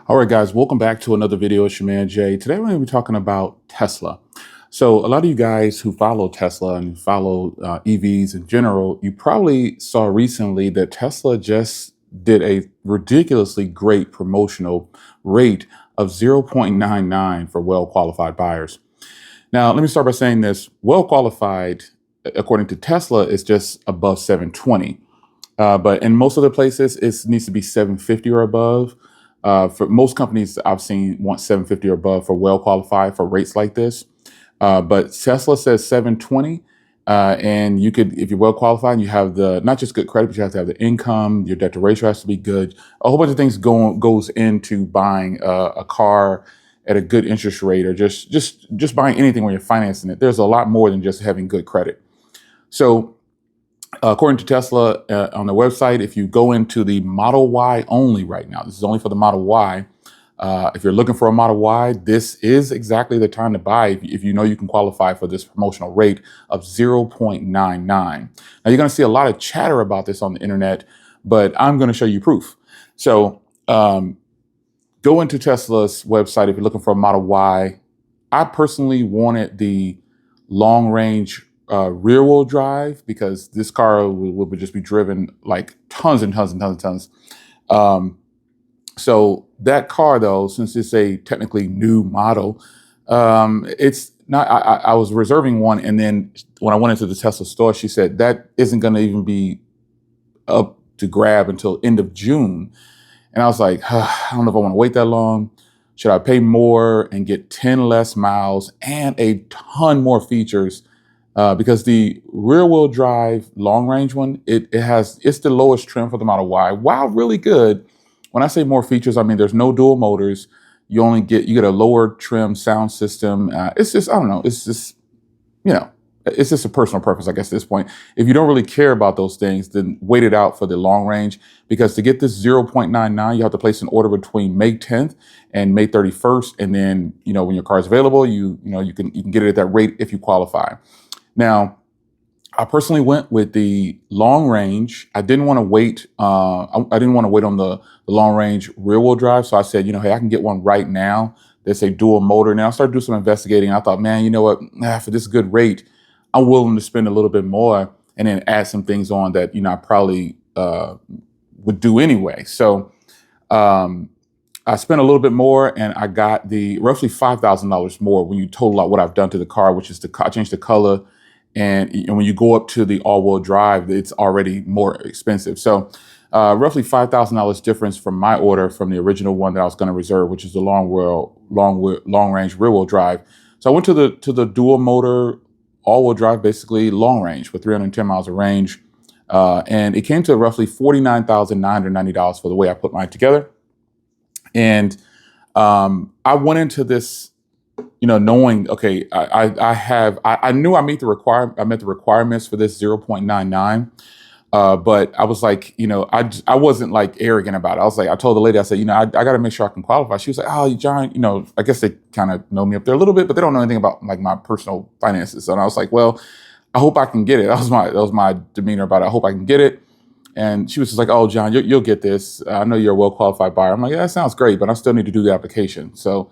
All right, guys, welcome back to another video. It's your man Jay. Today we're going to be talking about Tesla. So a lot of you guys who follow Tesla and follow EVs in general, you probably saw recently that Tesla just did a ridiculously great promotional rate of 0.99 for well-qualified buyers. Now, let me start by saying this. Well-qualified, according to Tesla, is just above 720. But in most other places, it needs to be 750 or above. For most companies I've seen want 750 or above for well qualified for rates like this. But Tesla says 720. And you could, if you're well qualified and you have the, not just good credit, but you have to have the income, your debt to ratio has to be good. A whole bunch of things goes into buying a car at a good interest rate, or just buying anything when you're financing it. There's a lot more than just having good credit. So according to Tesla on their website, if you go into the Model Y only right now, this is only for the Model Y. If you're looking for a Model Y, this is exactly the time to buy if you know you can qualify for this promotional rate of 0.99. Now, you're going to see a lot of chatter about this on the internet, but I'm going to show you proof. So go into Tesla's website if you're looking for a Model Y. I personally wanted the long range rear wheel drive because this car would just be driven like tons and tons and tons and tons. So that car though, since it's a technically new model, it's not, I was reserving one. And then when I went into the Tesla store, she said that isn't going to even be up to grab until end of June. And I was like, I don't know if I want to wait that long. Should I pay more and get 10 less miles and a ton more features? Because the rear wheel drive long range one, it's the lowest trim for the Model Y. While really good, when I say more features, I mean there's no dual motors. You get a lower trim sound system. It's just, I don't know, it's just, it's just a personal preference, I guess, at this point. If you don't really care about those things, then wait it out for the long range, because to get this 0.99, you have to place an order between May 10th and May 31st. And then, when your car is available, you can get it at that rate if you qualify. Now, I personally went with the long range. I didn't want to wait. I didn't want to wait on the long range rear wheel drive. So I said, hey, I can get one right now. There's a dual motor. Now I started doing some investigating. I thought, man, you know what? For this good rate, I'm willing to spend a little bit more and then add some things on that, I probably would do anyway. So I spent a little bit more and I got the roughly $5,000 more when you total out what I've done to the car, which is I changed the color. And when you go up to the all-wheel drive, it's already more expensive. So roughly $5,000 difference from my order from the original one that I was going to reserve, which is the long-range rear-wheel drive. So I went to the dual motor all-wheel drive, basically long range with 310 miles of range. And it came to roughly $49,990 for the way I put mine together. And I went into this, knowing, okay, I knew I met the requirements for this 0.99. But I was like, I wasn't like arrogant about it. I was like, I told the lady, I said, I got to make sure I can qualify. She was like, oh, John, I guess they kind of know me up there a little bit, but they don't know anything about like my personal finances. And I was like, well, I hope I can get it. That was my demeanor about it. I hope I can get it. And she was just like, oh, John, you'll get this. I know you're a well-qualified buyer. I'm like, yeah, that sounds great, but I still need to do the application. So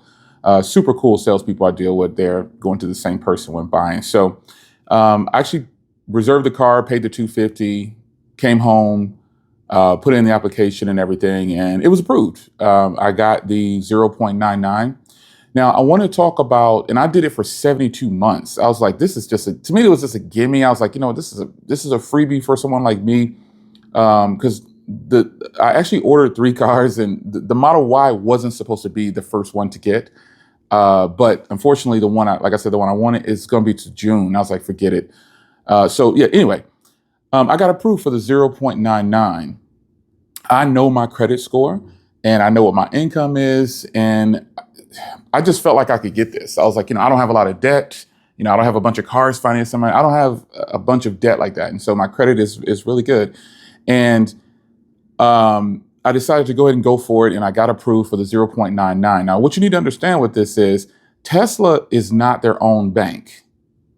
super cool salespeople I deal with. They're going to the same person when buying. So I actually reserved the car, paid the $250, came home, put in the application and everything, and it was approved. I got the 0.99. Now, I want to talk about, and I did it for 72 months. I was like, this is just to me, it was just a gimme. I was like, this is a freebie for someone like me. Because I actually ordered 3 cars, and the Model Y wasn't supposed to be the first one to get. But unfortunately, the one I wanted is going to be to June. I was like, forget it. So yeah, anyway, I got approved for the 0.99. I know my credit score and I know what my income is. And I just felt like I could get this. I was like, I don't have a lot of debt. I don't have a bunch of cars financed. I don't have a bunch of debt like that. And so my credit is really good. And I decided to go ahead and go for it, and I got approved for the 0.99. Now, what you need to understand with this is Tesla is not their own bank.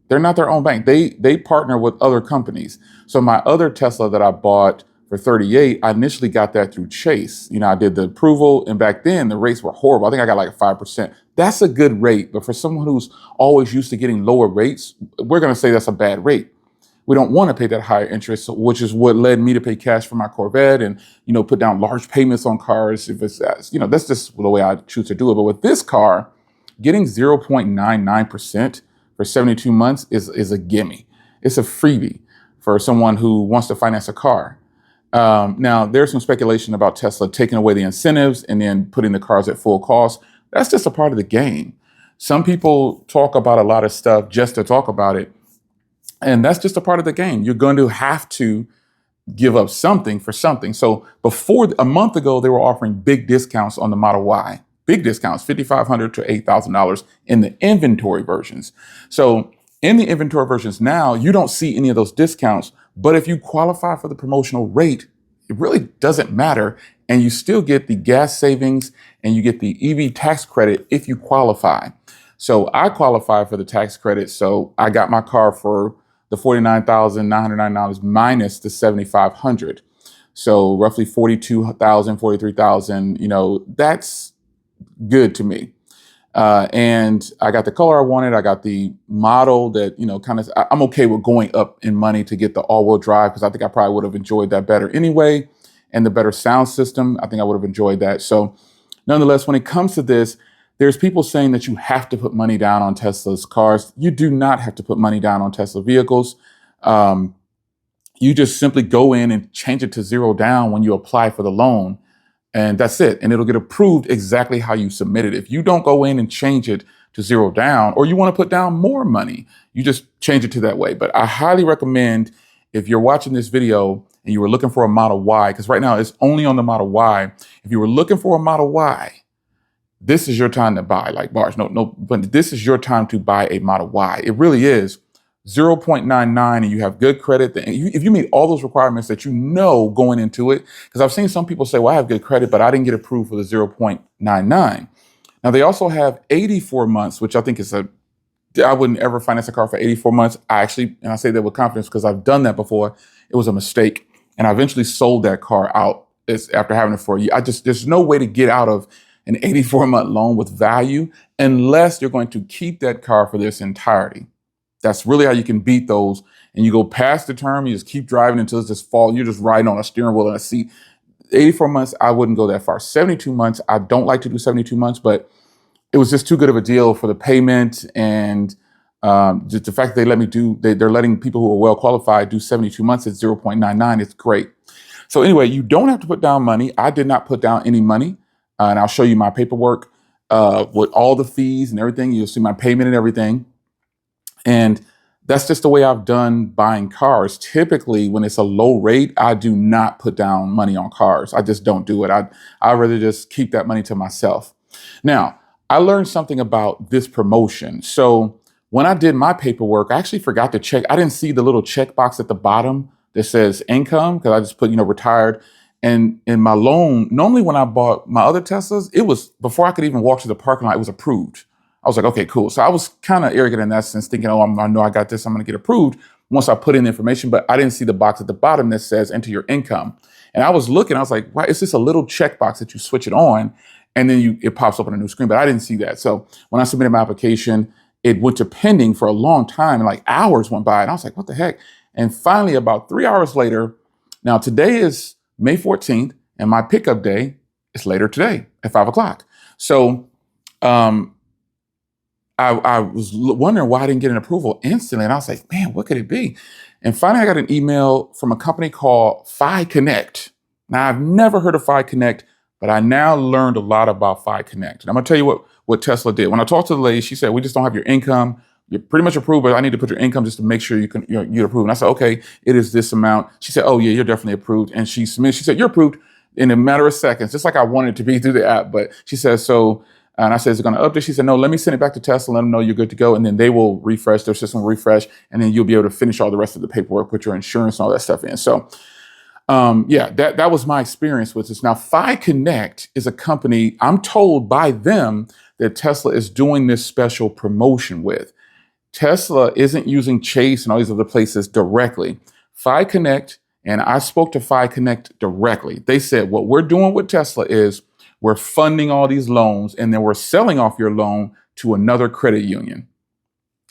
They're not their own bank. They partner with other companies. So my other Tesla that I bought for 38. I initially got that through Chase. I did the approval, and back then the rates were horrible. I think I got like 5%. That's a good rate, but for someone who's always used to getting lower rates, we're going to say that's a bad rate. We don't want to pay that higher interest, which is what led me to pay cash for my Corvette and, put down large payments on cars. If it's, that's just the way I choose to do it. But with this car, getting 0.99% for 72 months is a gimme. It's a freebie for someone who wants to finance a car. Now, there's some speculation about Tesla taking away the incentives and then putting the cars at full cost. That's just a part of the game. Some people talk about a lot of stuff just to talk about it. And that's just a part of the game. You're going to have to give up something for something. So before a month ago, they were offering big discounts on the Model Y, big discounts, $5,500 to $8,000 in the inventory versions. So in the inventory versions now, you don't see any of those discounts. But if you qualify for the promotional rate, it really doesn't matter. And you still get the gas savings and you get the EV tax credit if you qualify. So I qualify for the tax credit. So I got my car for the $49,909 minus the $7,500. So roughly $42,000, $43,000, that's good to me. And I got the color I wanted. I got the model that, I'm okay with going up in money to get the all-wheel drive because I think I probably would have enjoyed that better anyway. And the better sound system, I think I would have enjoyed that. So nonetheless, when it comes to this, there's people saying that you have to put money down on Tesla's cars. You do not have to put money down on Tesla vehicles. You just simply go in and change it to zero down when you apply for the loan. And that's it. And it'll get approved exactly how you submitted it. If you don't go in and change it to zero down, or you want to put down more money, you just change it to that way. But I highly recommend, if you're watching this video and you were looking for a Model Y, because right now it's only on the Model Y. If you were looking for a Model Y, this is your time to buy, like bars. But this is your time to buy a Model Y. It really is 0.99 and you have good credit. If you meet all those requirements that going into it, because I've seen some people say, well, I have good credit, but I didn't get approved for the 0.99. Now they also have 84 months, which I think I wouldn't ever finance a car for 84 months. And I say that with confidence because I've done that before. It was a mistake. And I eventually sold that car out after having it for a year. There's no way to get out of an 84-month loan with value unless you're going to keep that car for this entirety. That's really how you can beat those. And you go past the term, you just keep driving until it's just fall. You're just riding on a steering wheel and a seat. 84 months, I wouldn't go that far. 72 months, I don't like to do 72 months, but it was just too good of a deal for the payment. And just the fact that they let me they're letting people who are well qualified do 72 months at 0.99. It's great. So anyway, you don't have to put down money. I did not put down any money. And I'll show you my paperwork with all the fees and everything. You'll see my payment and everything. And that's just the way I've done buying cars. Typically, when it's a low rate, I do not put down money on cars. I just don't do it. I'd rather just keep that money to myself. Now, I learned something about this promotion. So when I did my paperwork, I actually forgot to check. I didn't see the little checkbox at the bottom that says income because I just put, retired. And in my loan, normally when I bought my other Teslas, it was before I could even walk to the parking lot, it was approved. I was like, okay, cool. So I was kind of arrogant in that sense, thinking, I know I got this, I'm going to get approved once I put in the information, but I didn't see the box at the bottom that says enter your income. And I was looking, I was like, why is this a little checkbox that you switch it on and then it pops up on a new screen? But I didn't see that. So when I submitted my application, it went to pending for a long time, and like hours went by, and I was like, what the heck? And finally, about 3 hours later, now today is May 14th, and my pickup day is later today at 5 o'clock. So I was wondering why I didn't get an approval instantly. And I was like, man, what could it be? And finally, I got an email from a company called Fi Connect. Now, I've never heard of Fi Connect, but I now learned a lot about Fi Connect. And I'm going to tell you what Tesla did. When I talked to the lady, she said, we just don't have your income. You're pretty much approved, but I need to put your income just to make sure you're approved. And I said, okay, it is this amount. She said, oh yeah, you're definitely approved. And she said, you're approved in a matter of seconds, just like I wanted it to be through the app. But she says, so, and I said, is it going to update? She said, no, let me send it back to Tesla, let them know you're good to go. And then they will refresh, their system will refresh, and then you'll be able to finish all the rest of the paperwork, put your insurance and all that stuff in. So yeah, that was my experience with this. Now, Fi Connect is a company, I'm told by them that Tesla is doing this special promotion with. Tesla isn't using Chase and all these other places directly. Fi Connect And I spoke to Fi Connect directly. They said, what we're doing with Tesla is we're funding all these loans and then we're selling off your loan to another credit union.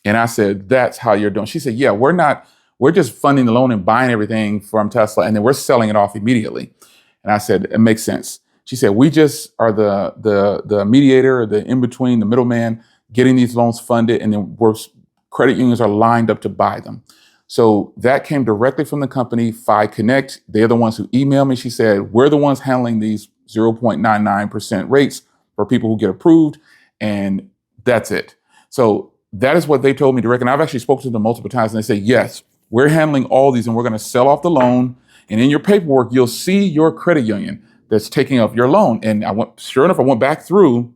And I said, that's how you're doing. She said, yeah, we're just funding the loan and buying everything from Tesla and then we're selling it off immediately. And I said, it makes sense. She said, we just are the mediator, the in-between, the middleman, getting these loans funded, and then credit unions are lined up to buy them. So that came directly from the company, Fi Connect. They're the ones who emailed me. She said, we're the ones handling these 0.99% rates for people who get approved, and that's it. So that is what they told me directly. And I've actually spoken to them multiple times, and they say, yes, we're handling all these, and we're going to sell off the loan. And in your paperwork, you'll see your credit union that's taking up your loan. And sure enough, I went back through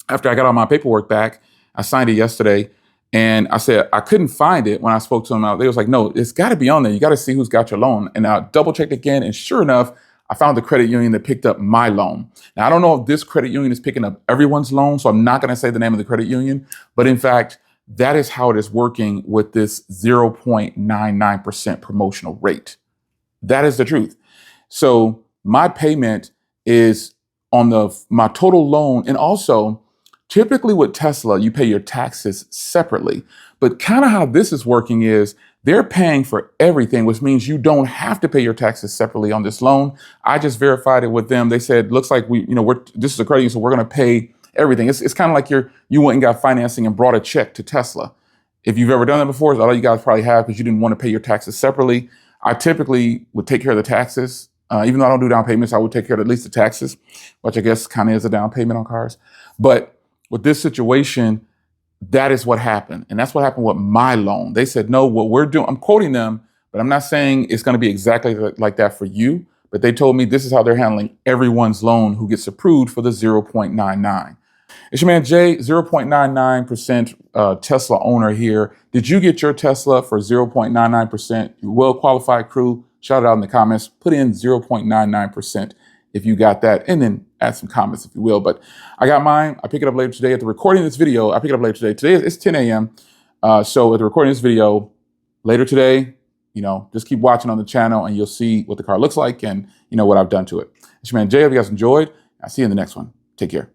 after I got all my paperwork back. I signed it yesterday. And I said, I couldn't find it when I spoke to them out. They was like, no, it's got to be on there. You got to see who's got your loan. And I double checked again. And sure enough, I found the credit union that picked up my loan. Now, I don't know if this credit union is picking up everyone's loan, so I'm not going to say the name of the credit union. But in fact, that is how it is working with this 0.99% promotional rate. That is the truth. So my payment is on my total loan. And also, typically with Tesla, you pay your taxes separately. But kind of how this is working is they're paying for everything, which means you don't have to pay your taxes separately on this loan. I just verified it with them. They said, looks like this is a credit union, so we're going to pay everything. It's kind of like you went and got financing and brought a check to Tesla. If you've ever done that before, a lot of you guys probably have because you didn't want to pay your taxes separately. I typically would take care of the taxes. Even though I don't do down payments, I would take care of at least the taxes, which I guess kind of is a down payment on cars. But with this situation, that is what happened. And that's what happened with my loan. They said, no, what we're doing, I'm quoting them, but I'm not saying it's going to be exactly like that for you. But they told me this is how they're handling everyone's loan who gets approved for the 0.99. It's your man Jay, 0.99% Tesla owner here. Did you get your Tesla for 0.99%? You well-qualified crew. Shout it out in the comments. Put in 0.99% if you got that, and then add some comments if you will. But I got mine. I pick it up later today. At the recording of this video, I pick it up later today. Today it's 10 a.m. So at the recording of this video, later today, just keep watching on the channel and you'll see what the car looks like and what I've done to it. It's your man Jay. If you guys enjoyed, I'll see you in the next one. Take care.